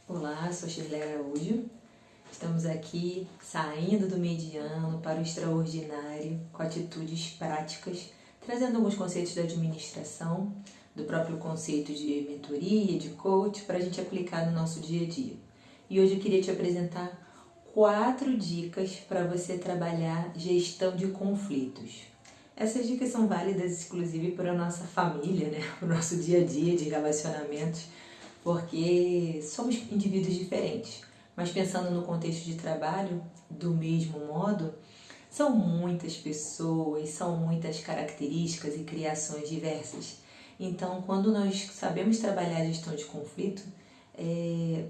Olá, sou Shirley Araújo. Estamos aqui saindo do mediano para o extraordinário com atitudes práticas, trazendo alguns conceitos da administração, do próprio conceito de mentoria, de coach, para a gente aplicar no nosso dia a dia. E hoje eu queria te apresentar 4 dicas para você trabalhar gestão de conflitos. Essas dicas são válidas, inclusive, para a nossa família, né? Para o nosso dia a dia de relacionamentos, porque somos indivíduos diferentes, mas pensando no contexto de trabalho, do mesmo modo, são muitas pessoas, são muitas características e criações diversas. Então, quando nós sabemos trabalhar a gestão de conflito,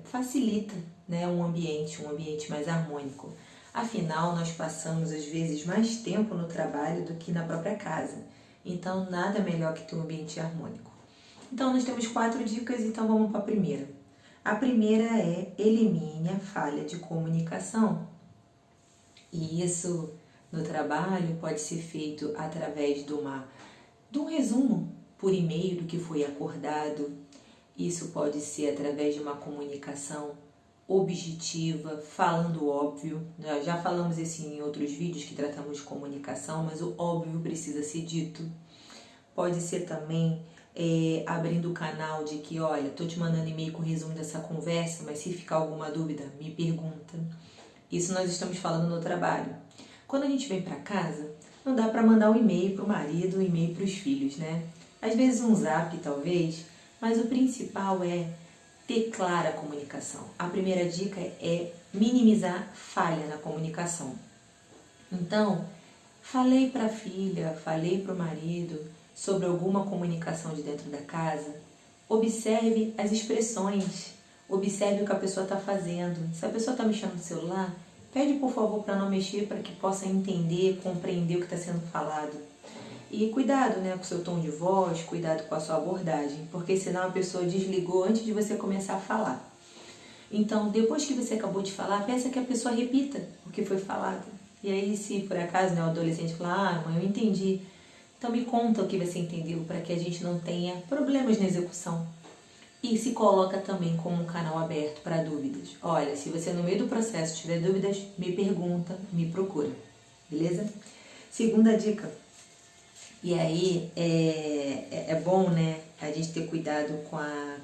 facilita, né, um ambiente mais harmônico. Afinal, nós passamos às vezes mais tempo no trabalho do que na própria casa. Então, nada melhor que ter um ambiente harmônico. Então, nós temos 4 dicas, então vamos para a primeira. A primeira é: elimine a falha de comunicação. E isso no trabalho pode ser feito através de um resumo por e-mail do que foi acordado. Isso pode ser através de uma comunicação objetiva, falando óbvio. Nós já falamos isso em outros vídeos que tratamos de comunicação, mas o óbvio precisa ser dito. Pode ser também abrindo o canal de que, olha, estou te mandando e-mail com resumo dessa conversa, mas se ficar alguma dúvida, me pergunta. Isso nós estamos falando no trabalho. Quando a gente vem para casa, não dá para mandar um e-mail para o marido, um e-mail para os filhos, né? Às vezes um zap, talvez, mas o principal é ter clara a comunicação. A primeira dica é minimizar falha na comunicação. Então, falei para a filha, falei para o marido sobre alguma comunicação de dentro da casa, observe as expressões, observe o que a pessoa está fazendo. Se a pessoa está mexendo no celular, pede por favor para não mexer, para que possa entender, compreender o que está sendo falado. E cuidado, né, com o seu tom de voz, cuidado com a sua abordagem, porque senão a pessoa desligou antes de você começar a falar. Então, depois que você acabou de falar, peça que a pessoa repita o que foi falado. E aí, se por acaso, né, o adolescente falar: mãe, eu entendi. Então me conta o que você entendeu, para que a gente não tenha problemas na execução. E se coloca também como um canal aberto para dúvidas. Olha, se você no meio do processo tiver dúvidas, me pergunta, me procura. Beleza? Segunda dica. E aí é bom, né, a gente ter cuidado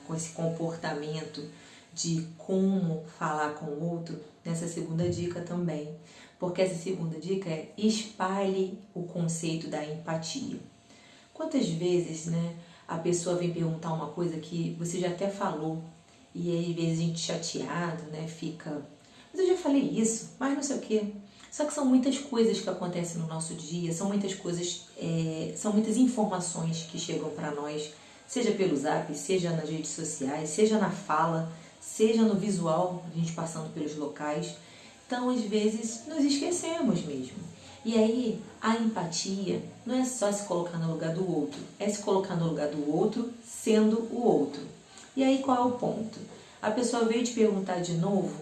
com esse comportamento de como falar com o outro nessa segunda dica também. Porque essa segunda dica é: espalhe o conceito da empatia. Quantas vezes, né, a pessoa vem perguntar uma coisa que você já até falou, e aí às vezes a gente chateado, né, fica: mas eu já falei isso, mas não sei o quê. Só que são muitas coisas que acontecem no nosso dia, são muitas coisas, são muitas informações que chegam para nós, seja pelo zap, seja nas redes sociais, seja na fala, seja no visual, a gente passando pelos locais. Então, às vezes, nos esquecemos mesmo. E aí, a empatia não é só se colocar no lugar do outro, é se colocar no lugar do outro sendo o outro. E aí, qual é o ponto? A pessoa veio te perguntar de novo,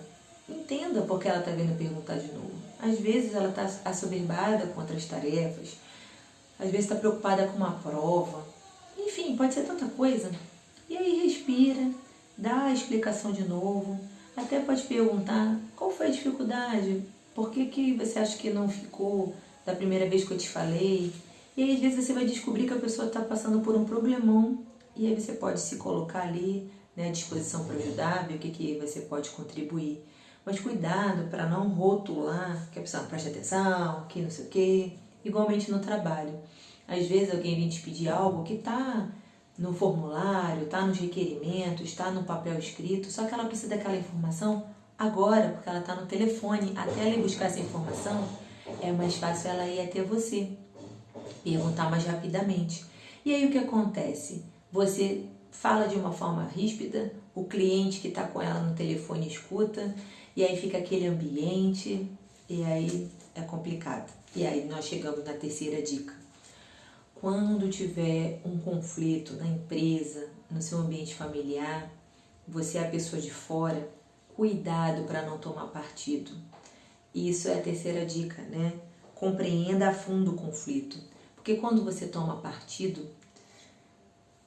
entenda por que ela está vindo perguntar de novo. Às vezes, ela está assoberbada com outras tarefas, às vezes está preocupada com uma prova, enfim, pode ser tanta coisa. E aí, respira, dá a explicação de novo. Até pode perguntar: qual foi a dificuldade? Por que você acha que não ficou da primeira vez que eu te falei? E aí, às vezes, você vai descobrir que a pessoa está passando por um problemão. E aí você pode se colocar ali, né, à disposição para ajudar, ver o que você pode contribuir. Mas cuidado para não rotular que a pessoa não presta atenção, que não sei o quê. Igualmente no trabalho. Às vezes alguém vem te pedir algo que está no formulário, está nos requerimentos, está no papel escrito, só que ela precisa daquela informação agora, porque ela está no telefone. Até ela ir buscar essa informação, é mais fácil ela ir até você, perguntar mais rapidamente. E aí o que acontece? Você fala de uma forma ríspida, o cliente que está com ela no telefone escuta, e aí fica aquele ambiente, e aí é complicado. E aí nós chegamos na terceira dica. Quando tiver um conflito na empresa, no seu ambiente familiar, você é a pessoa de fora, cuidado para não tomar partido. Isso é a terceira dica, né? Compreenda a fundo o conflito. Porque quando você toma partido,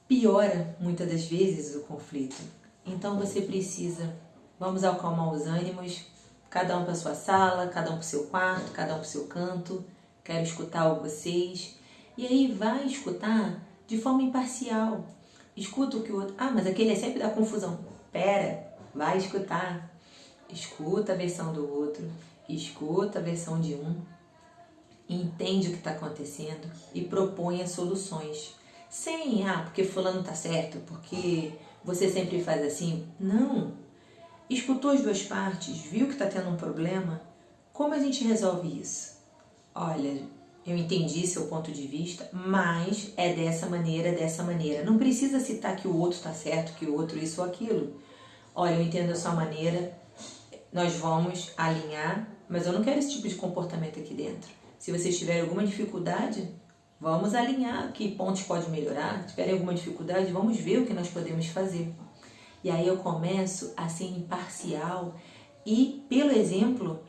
piora muitas das vezes o conflito. Então você precisa Vamos acalmar os ânimos, cada um para sua sala, cada um para o seu quarto, cada um para o seu canto. Quero escutar vocês. E aí vai escutar de forma imparcial. Escuta o que o outro... Ah, mas aquele é sempre da confusão. Pera, vai escutar. Escuta a versão do outro, escuta a versão de um, entende o que está acontecendo e proponha soluções. Sem, porque fulano tá certo, porque você sempre faz assim. Não. Escutou as duas partes, viu que está tendo um problema, como a gente resolve isso? Olha, eu entendi seu ponto de vista, mas é dessa maneira, dessa maneira. Não precisa citar que o outro está certo, que o outro isso ou aquilo. Olha, eu entendo a sua maneira, nós vamos alinhar, mas eu não quero esse tipo de comportamento aqui dentro. Se vocês tiverem alguma dificuldade, vamos alinhar que pontos pode melhorar. Se tiverem alguma dificuldade, vamos ver o que nós podemos fazer. E aí eu começo a ser imparcial e, pelo exemplo,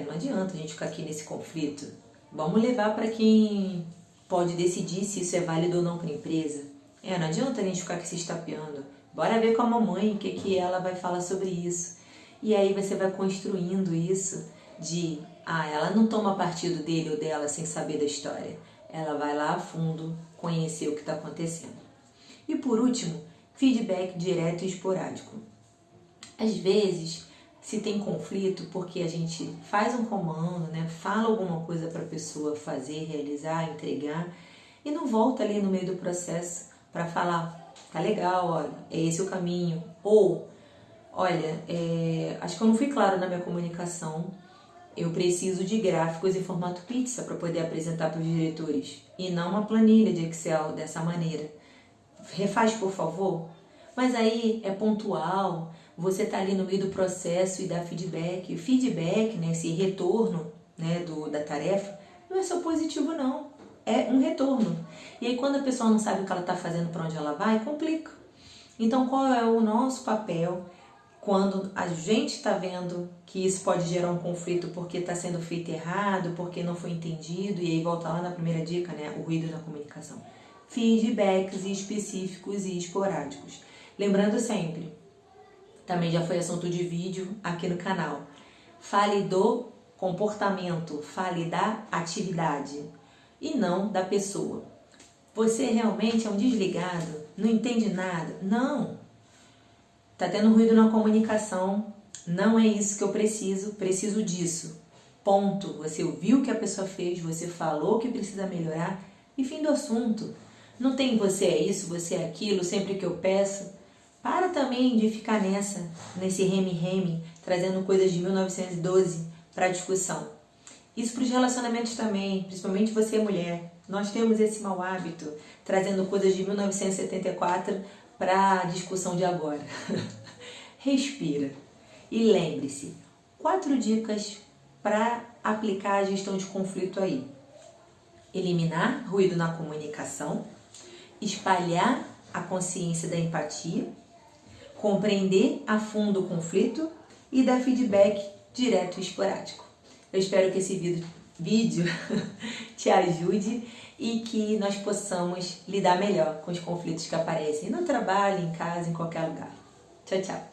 não adianta a gente ficar aqui nesse conflito. Vamos levar para quem pode decidir se isso é válido ou não para a empresa. Não adianta a gente ficar aqui se estapeando. Bora ver com a mamãe o que ela vai falar sobre isso. E aí você vai construindo isso de, ela não toma partido dele ou dela sem saber da história. Ela vai lá a fundo conhecer o que está acontecendo. E por último, feedback direto e esporádico. Às vezes, se tem conflito, porque a gente faz um comando, fala alguma coisa para a pessoa fazer, realizar, entregar, e não volta ali no meio do processo para falar, tá legal, olha, é esse o caminho. Ou, olha, acho que eu não fui claro na minha comunicação, eu preciso de gráficos em formato pizza para poder apresentar para os diretores, e não uma planilha de Excel dessa maneira. Refaz, por favor. Mas aí é pontual, você está ali no meio do processo e dá feedback. Feedback, esse retorno da tarefa, não é só positivo não, é um retorno. E aí quando a pessoa não sabe o que ela está fazendo, para onde ela vai, complica. Então qual é o nosso papel quando a gente está vendo que isso pode gerar um conflito porque está sendo feito errado, porque não foi entendido, e aí volta lá na primeira dica, o ruído na comunicação. Feedbacks específicos e esporádicos. Lembrando sempre, também já foi assunto de vídeo aqui no canal, fale do comportamento, fale da atividade e não da pessoa. Você realmente é um desligado, não entende nada? Não. Tá tendo ruído na comunicação, não é isso que eu preciso disso. Ponto. Você ouviu o que a pessoa fez, você falou que precisa melhorar e fim do assunto. Não tem você é isso, você é aquilo, sempre que eu peço. Para também de ficar nesse reme-reme, trazendo coisas de 1912 para a discussão. Isso para os relacionamentos também, principalmente você mulher. Nós temos esse mau hábito, trazendo coisas de 1974 para a discussão de agora. Respira. E lembre-se, 4 dicas para aplicar a gestão de conflito aí. Eliminar ruído na comunicação, espalhar a consciência da empatia, compreender a fundo o conflito e dar feedback direto e esporádico. Eu espero que esse vídeo te ajude e que nós possamos lidar melhor com os conflitos que aparecem no trabalho, em casa, em qualquer lugar. Tchau, tchau!